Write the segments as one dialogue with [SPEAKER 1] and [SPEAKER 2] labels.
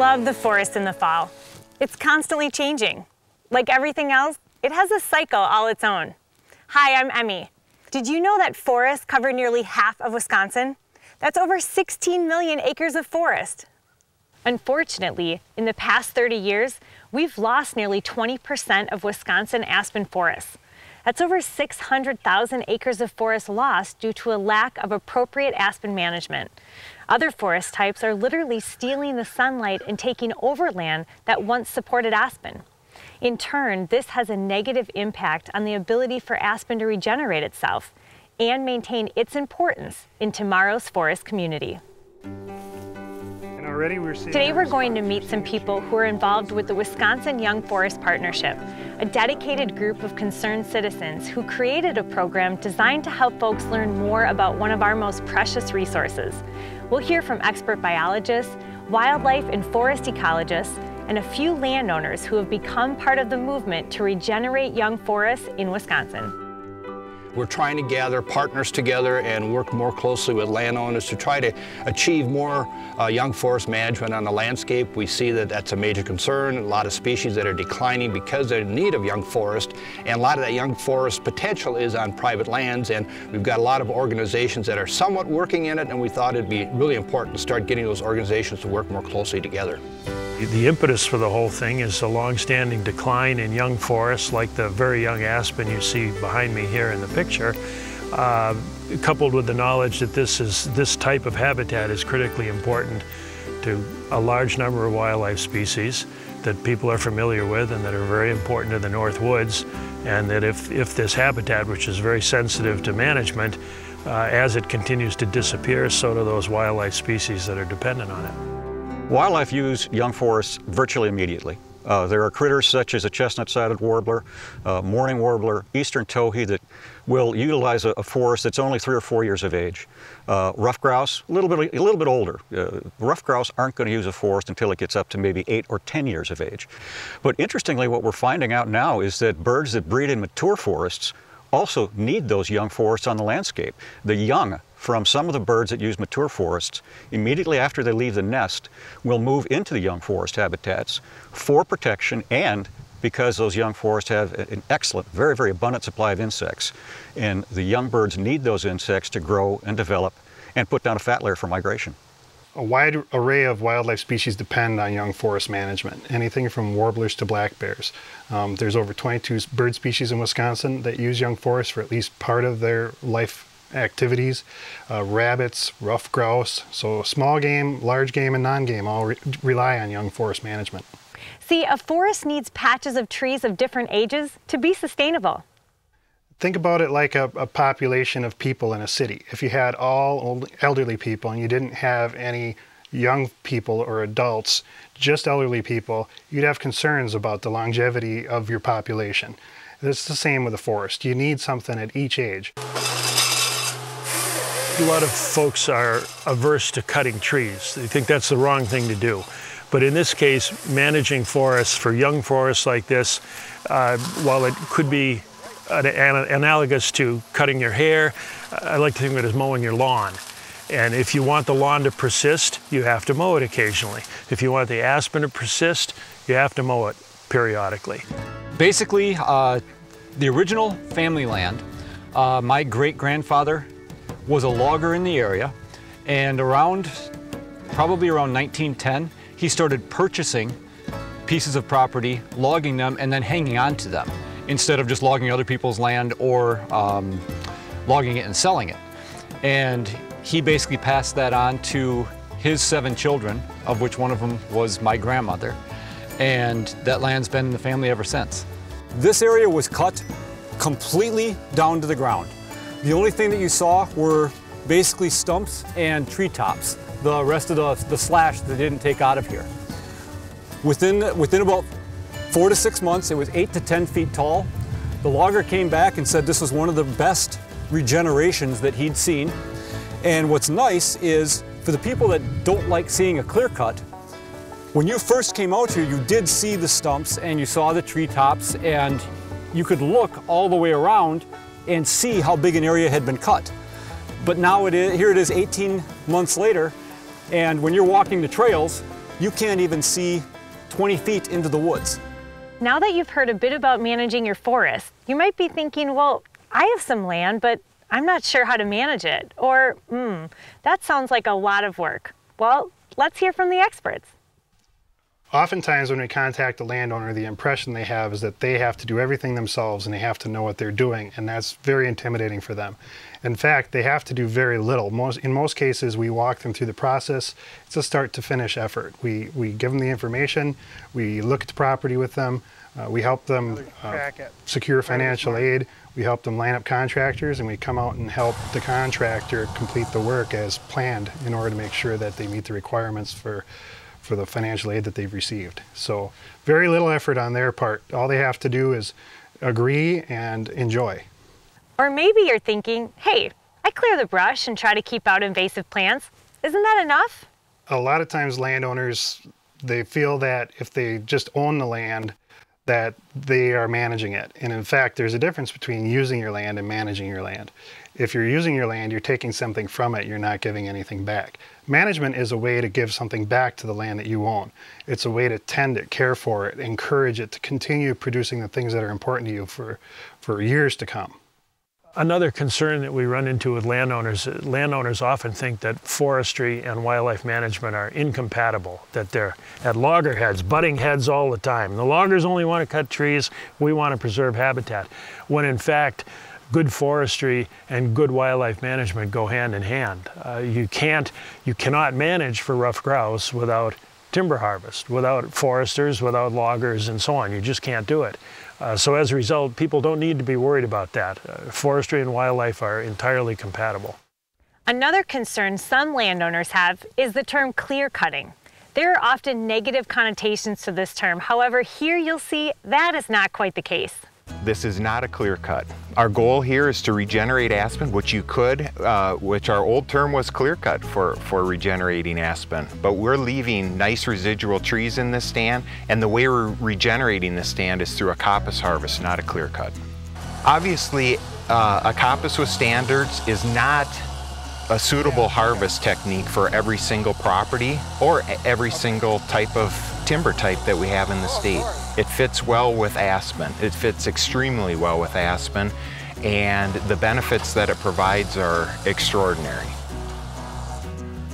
[SPEAKER 1] love the forest in the fall. It's constantly changing. Like everything else, it has a cycle all its own. Hi, I'm Emmy. Did you know that forests cover nearly half of Wisconsin? That's over 16 million acres of forest. Unfortunately, in the past 30 years, we've lost nearly 20% of Wisconsin aspen forests. That's over 600,000 acres of forest lost due to a lack of appropriate aspen management. Other forest types are literally stealing the sunlight and taking over land that once supported aspen. In turn, this has a negative impact on the ability for aspen to regenerate itself and maintain its importance in tomorrow's forest community. Today we're going to meet some people who are involved with the Wisconsin Young Forest Partnership, a dedicated group of concerned citizens who created a program designed to help folks learn more about one of our most precious resources. We'll hear from expert biologists, wildlife and forest ecologists, and a few landowners who have become part of the movement to regenerate young forests in Wisconsin.
[SPEAKER 2] We're trying to gather partners together and work more closely with landowners to try to achieve more young forest management on the landscape. We see that that's a major concern. A lot of species that are declining because they're in need of young forest, and a lot of that young forest potential is on private lands, and we've got a lot of organizations that are somewhat working in it, and we thought it'd be really important to start getting those organizations to work more closely together.
[SPEAKER 3] The impetus for the whole thing is a long-standing decline in young forests, like the very young aspen you see behind me here in the picture, coupled with the knowledge that this type of habitat is critically important to a large number of wildlife species that people are familiar with and that are very important to the North Woods, and that if this habitat, which is very sensitive to management, as it continues to disappear, so do those wildlife species that are dependent on it.
[SPEAKER 4] Wildlife use young forests virtually immediately. There are critters such as a chestnut-sided warbler, mourning warbler, eastern towhee that will utilize a forest that's only 3 or 4 years of age. Ruffed grouse, a little bit older. Ruffed grouse aren't going to use a forest until it gets up to maybe 8 or 10 years of age. But interestingly, what we're finding out now is that birds that breed in mature forests also need those young forests on the landscape. The young from some of the birds that use mature forests, immediately after they leave the nest, will move into the young forest habitats for protection, and because those young forests have an excellent, very, very abundant supply of insects. And the young birds need those insects to grow and develop and put down a fat layer for migration.
[SPEAKER 5] A wide array of wildlife species depend on young forest management, anything from warblers to black bears. There's over 22 bird species in Wisconsin that use young forests for at least part of their life activities. Rabbits, ruffed grouse, so small game, large game, and non-game all rely on young forest management.
[SPEAKER 1] See, a forest needs patches of trees of different ages to be sustainable.
[SPEAKER 5] Think about it like a population of people in a city. If you had all elderly people and you didn't have any young people or adults, just elderly people, you'd have concerns about the longevity of your population. It's the same with a forest. You need something at each age.
[SPEAKER 3] A lot of folks are averse to cutting trees. They think that's the wrong thing to do. But in this case, managing forests for young forests like this, while it could be analogous to cutting your hair, I like to think of it as mowing your lawn. And if you want the lawn to persist, you have to mow it occasionally. If you want the aspen to persist, you have to mow it periodically.
[SPEAKER 6] Basically, the original family land, my great-grandfather was a logger in the area, and probably around 1910, he started purchasing pieces of property, logging them, and then hanging on to them, instead of just logging other people's land or logging it and selling it. And he basically passed that on to his 7 children, of which one of them was my grandmother, and that land's been in the family ever since. This area was cut completely down to the ground. The only thing that you saw were basically stumps and treetops. The rest of the slash they didn't take out of here. Within about 4 to 6 months, it was 8 to 10 feet tall. The logger came back and said this was one of the best regenerations that he'd seen. And what's nice is, for the people that don't like seeing a clear cut, when you first came out here, you did see the stumps and you saw the treetops, and you could look all the way around and see how big an area had been cut. But now here it is 18 months later, and when you're walking the trails, you can't even see 20 feet into the woods.
[SPEAKER 1] Now that you've heard a bit about managing your forest, you might be thinking, well, I have some land, but I'm not sure how to manage it. Or, that sounds like a lot of work. Well, let's hear from the experts.
[SPEAKER 5] Oftentimes when we contact the landowner, the impression they have is that they have to do everything themselves and they have to know what they're doing, and that's very intimidating for them. In fact, they have to do very little. In most cases, we walk them through the process. It's a start to finish effort. We give them the information, we look at the property with them, we help them secure financial aid, we help them line up contractors, and we come out and help the contractor complete the work as planned in order to make sure that they meet the requirements for the financial aid that they've received. So very little effort on their part. All they have to do is agree and enjoy.
[SPEAKER 1] Or maybe you're thinking, hey, I clear the brush and try to keep out invasive plants. Isn't that enough?
[SPEAKER 5] A lot of times landowners, they feel that if they just own the land, that they are managing it. And in fact, there's a difference between using your land and managing your land. If you're using your land, you're taking something from it, you're not giving anything back. Management is a way to give something back to the land that you own. It's a way to tend it, care for it, encourage it to continue producing the things that are important to you for years to come.
[SPEAKER 3] Another concern that we run into with landowners often think that forestry and wildlife management are incompatible, that they're at loggerheads, butting heads all the time. The loggers only want to cut trees, we want to preserve habitat, when in fact, good forestry and good wildlife management go hand in hand. You cannot manage for ruffed grouse without timber harvest, without foresters, without loggers, and so on. You just can't do it. So as a result, people don't need to be worried about that. Forestry and wildlife are entirely compatible.
[SPEAKER 1] Another concern some landowners have is the term clear cutting. There are often negative connotations to this term. However, here you'll see that is not quite the case.
[SPEAKER 7] This is not a clear cut. Our goal here is to regenerate aspen, which our old term was clear cut for regenerating aspen. But we're leaving nice residual trees in this stand, and the way we're regenerating this stand is through a coppice harvest, not a clear cut. Obviously, a coppice with standards is not a suitable harvest technique for every single property or every single type of timber type that we have in the state. It fits well with aspen. It fits extremely well with aspen, and the benefits that it provides are extraordinary.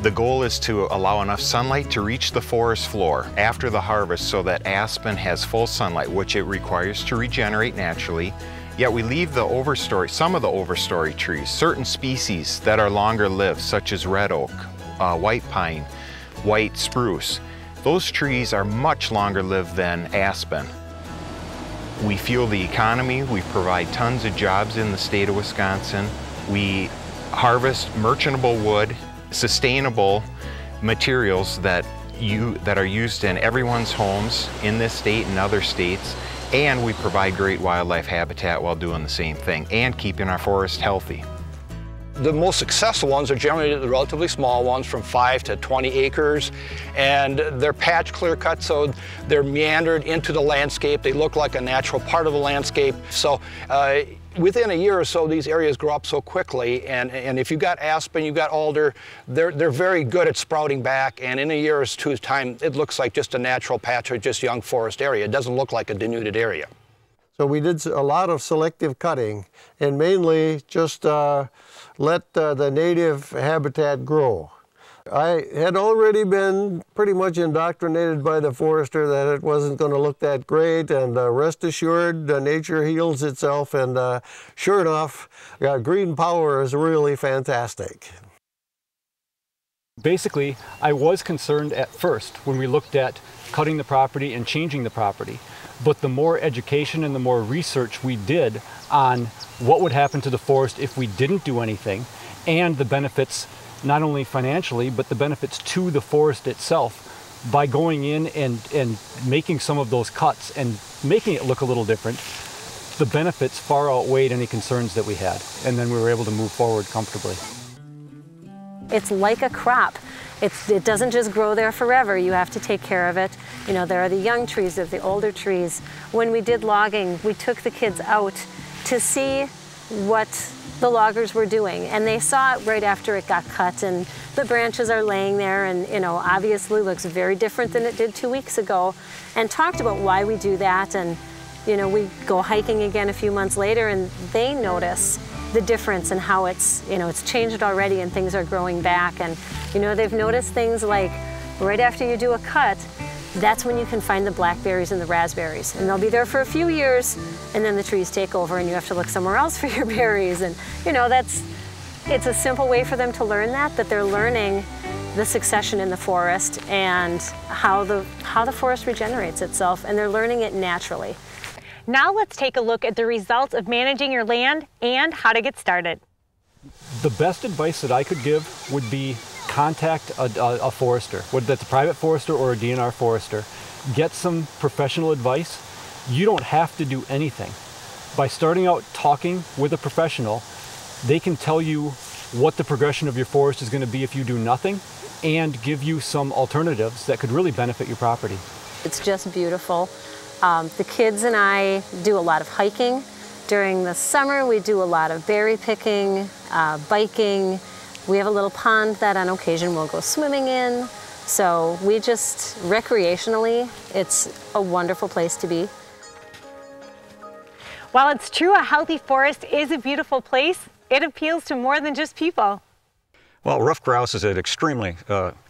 [SPEAKER 7] The goal is to allow enough sunlight to reach the forest floor after the harvest so that aspen has full sunlight, which it requires to regenerate naturally. Yet we leave the overstory, some of the overstory trees, certain species that are longer lived, such as red oak, white pine, white spruce. Those trees are much longer lived than aspen. We fuel the economy, we provide tons of jobs in the state of Wisconsin. We harvest merchantable wood, sustainable materials that are used in everyone's homes in this state and other states. And we provide great wildlife habitat while doing the same thing and keeping our forest healthy.
[SPEAKER 2] The most successful ones are generally the relatively small ones from 5 to 20 acres, and they're patch clear cut, so they're meandered into the landscape. They look like a natural part of the landscape. So within a year or so, these areas grow up so quickly, and if you've got aspen, you've got alder, they're very good at sprouting back, and in a year or two's time, it looks like just a natural patch or just young forest area. It doesn't look like a denuded area.
[SPEAKER 8] So we did a lot of selective cutting, and mainly just let the native habitat grow. I had already been pretty much indoctrinated by the forester that it wasn't going to look that great, and rest assured, nature heals itself, and sure enough, green power is really fantastic.
[SPEAKER 6] Basically, I was concerned at first when we looked at cutting the property and changing the property, but the more education and the more research we did on what would happen to the forest if we didn't do anything, and the benefits not only financially, but the benefits to the forest itself by going in and making some of those cuts and making it look a little different, the benefits far outweighed any concerns that we had, and then we were able to move forward comfortably.
[SPEAKER 9] It's like a crop. It doesn't just grow there forever. You have to take care of it. You know, there are the young trees, there's the older trees. When we did logging, we took the kids out to see what the loggers were doing. And they saw it right after it got cut, and the branches are laying there and, you know, obviously looks very different than it did 2 weeks ago, and talked about why we do that. And, you know, we go hiking again a few months later and they notice the difference and how it's, you know, it's changed already and things are growing back. And, you know, they've noticed things like right after you do a cut, that's when you can find the blackberries and the raspberries. And they'll be there for a few years, and then the trees take over and you have to look somewhere else for your berries. And, you know, it's a simple way for them to learn that they're learning the succession in the forest and how the forest regenerates itself, and they're learning it naturally.
[SPEAKER 1] Now let's take a look at the results of managing your land and how to get started.
[SPEAKER 6] The best advice that I could give would be contact a forester, whether that's a private forester or a DNR forester. Get some professional advice. You don't have to do anything. By starting out talking with a professional, they can tell you what the progression of your forest is going to be if you do nothing, and give you some alternatives that could really benefit your property.
[SPEAKER 9] It's just beautiful. The kids and I do a lot of hiking. During the summer, we do a lot of berry picking, biking. We have a little pond that on occasion we'll go swimming in. So we just, recreationally, it's a wonderful place to be.
[SPEAKER 1] While it's true a healthy forest is a beautiful place, it appeals to more than just people.
[SPEAKER 4] Well, ruffed grouse is an extremely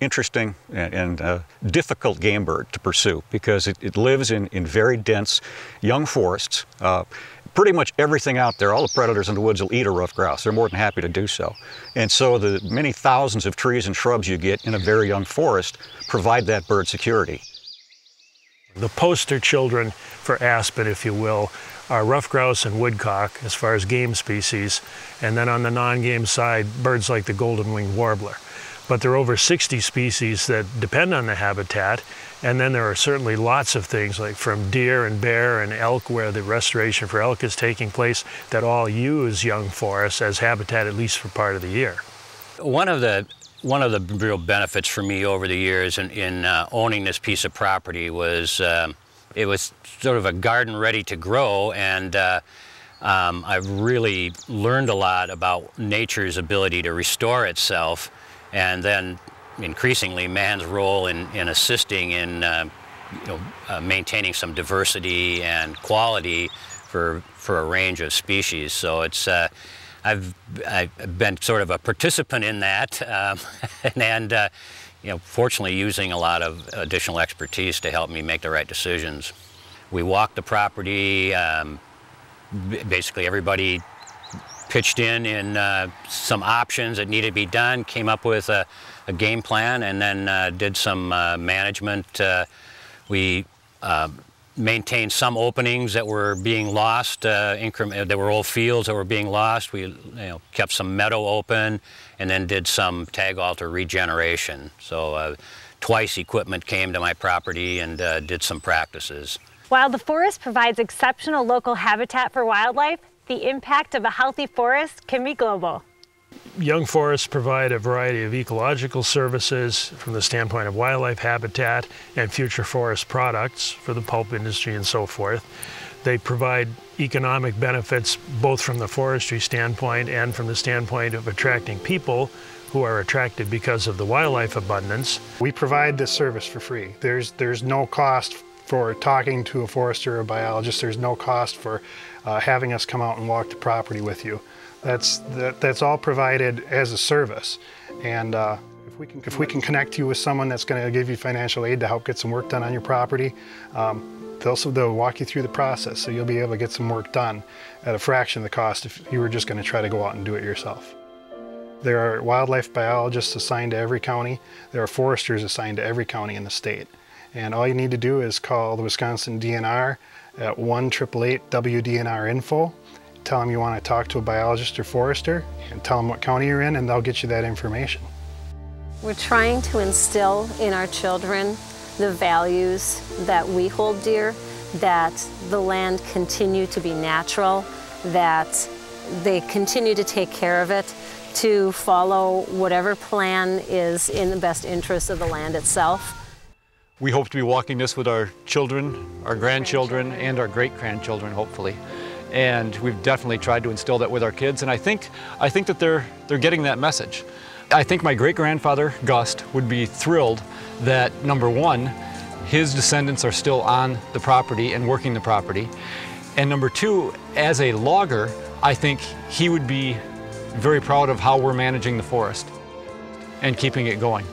[SPEAKER 4] interesting and difficult game bird to pursue because it lives in very dense young forests. Pretty much everything out there, all the predators in the woods will eat a ruffed grouse. They're more than happy to do so. And so the many thousands of trees and shrubs you get in a very young forest provide that bird security.
[SPEAKER 3] The poster children for aspen, if you will, are ruffed grouse and woodcock as far as game species, and then on the non-game side, birds like the golden-winged warbler. But there are over 60 species that depend on the habitat, and then there are certainly lots of things like from deer and bear and elk, where the restoration for elk is taking place, that all use young forests as habitat at least for part of the year.
[SPEAKER 10] One of the real benefits for me over the years in owning this piece of property was it was sort of a garden ready to grow, and I've really learned a lot about nature's ability to restore itself, and then increasingly man's role in assisting in maintaining some diversity and quality for a range of species. So it's I've been sort of a participant in that, and fortunately using a lot of additional expertise to help me make the right decisions. We walked the property. Basically everybody pitched in some options that needed to be done, came up with a game plan, and then did some management. We maintained some openings that were being lost, there were old fields that were being lost. We kept some meadow open, and then did some tag altar regeneration. So twice equipment came to my property and did some practices.
[SPEAKER 1] While the forest provides exceptional local habitat for wildlife, the impact of a healthy forest can be global.
[SPEAKER 3] Young forests provide a variety of ecological services from the standpoint of wildlife habitat and future forest products for the pulp industry and so forth. They provide economic benefits both from the forestry standpoint and from the standpoint of attracting people who are attracted because of the wildlife abundance.
[SPEAKER 5] We provide this service for free. There's no cost for talking to a forester or a biologist. There's no cost for having us come out and walk the property with you. That's all provided as a service. And if we can connect you with someone that's going to give you financial aid to help get some work done on your property, they'll walk you through the process, so you'll be able to get some work done at a fraction of the cost if you were just going to try to go out and do it yourself. There are wildlife biologists assigned to every county. There are foresters assigned to every county in the state. And all you need to do is call the Wisconsin DNR at 1-888-WDNR-INFO. Tell them you want to talk to a biologist or forester, and tell them what county you're in, and they'll get you that information.
[SPEAKER 9] We're trying to instill in our children the values that we hold dear, that the land continue to be natural, that they continue to take care of it, to follow whatever plan is in the best interest of the land itself.
[SPEAKER 6] We hope to be walking this with our children, our grandchildren, and our great-grandchildren, hopefully. And we've definitely tried to instill that with our kids, and I think that they're getting that message. I think my great-grandfather, Gust, would be thrilled that, number one, his descendants are still on the property and working the property. And number two, as a logger, I think he would be very proud of how we're managing the forest and keeping it going.